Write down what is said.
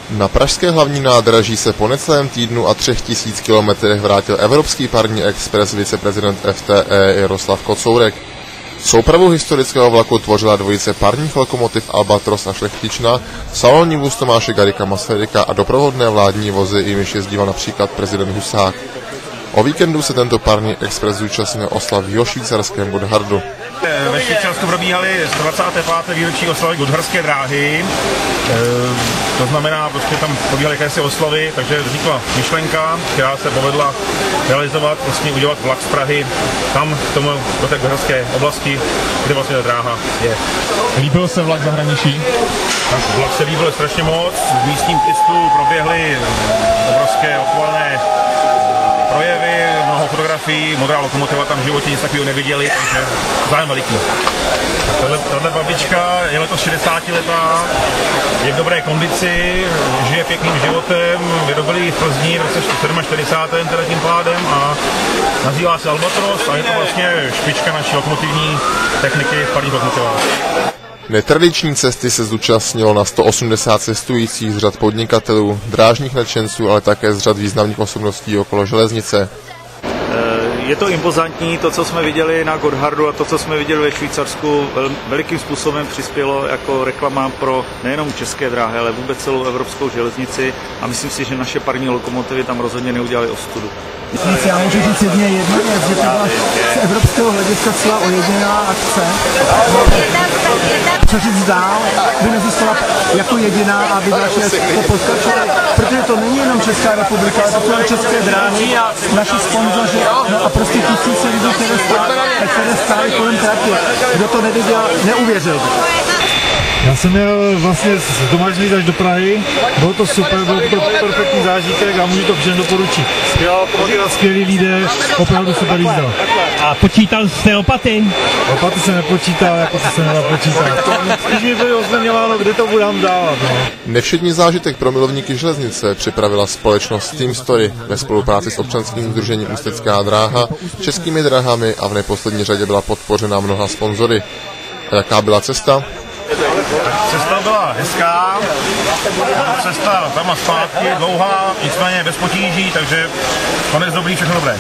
Na pražské hlavní nádraží se po necelém týdnu a 3000 kilometrech vrátil evropský parní expres viceprezident FTE Jaroslav Kocourek. Soupravu historického vlaku tvořila dvojice parních lokomotiv Albatros a Šlechtična, salonní vůz Tomáše Garrigua Masaryka a doprovodné vládní vozy, jimiž jezdíval například prezident Husák. O víkendu se tento parní expres zúčastnil oslav v švýcarském Gothardu. Ve Švýcarsku probíhaly 125. výročí oslavy Gotthardské dráhy. To znamená, prostě tam probíhaly jakési oslavy, takže vznikla myšlenka, která se povedla realizovat, vlastně udělat vlak z Prahy tam do té Gotthardské oblasti, kde vlastně ta dráha je. Líbil se vlak v zahraničí? Tak vlak se líbil strašně moc. V místním tisku proběhly obrovské ochvalné projevy, mnoho fotografií, modrá lokomotiva tam v životě nic takového neviděli, takže zájem veliký. Tahle babička je letos 60 letá, je v dobré kondici, žije pěkným životem, vyrobili v Plzni v roce 47. teda tím pádem a nazývá se Albatros a je to vlastně špička naší lokomotivní techniky v parních lokomotivách. Netradiční cesty se zúčastnilo na 180 cestujících z řad podnikatelů, drážních nadšenců, ale také z řad významných osobností okolo železnice. Je to impozantní, to, co jsme viděli na Gotthardu a to, co jsme viděli ve Švýcarsku, velikým způsobem přispělo jako reklama pro nejenom české dráhy, ale vůbec celou evropskou železnici a myslím si, že naše parní lokomotivy tam rozhodně neudělaly ostudu. Já můžu říct jednu věc, že to byla z evropského hlediska celá ojedinělá akce. Co říct dál, by nezůstala jako jediná a by další to pokračovali, protože to není jenom Česká republika, ale to jsou české dráhy a naši sponzoři, no a prostě tisíce lidí, které stály kolem tratě. Kdo to neviděl, neuvěřil. Já jsem měl vlastně z Domažlic až do Prahy, bylo to super, byl to perfektní zážitek a můžu to všem doporučit. Skvělí lidé, opravdu super jízda. A počítal jste opaty? Opaty se nepočítal, jako se nedá počítat. Když mi bylo oznáměváno, kde to budám dávat. No. Nevšední zážitek pro milovníky železnice připravila společnost Team Story ve spolupráci s občanským sdružením Ústecká dráha, Českými dráhami a v neposlední řadě byla podpořena mnoha sponzory. A jaká byla cesta? Cesta byla hezká, cesta tam a zpátky, dlouhá, nicméně bez potíží, takže konec dobrý, všechno dobré.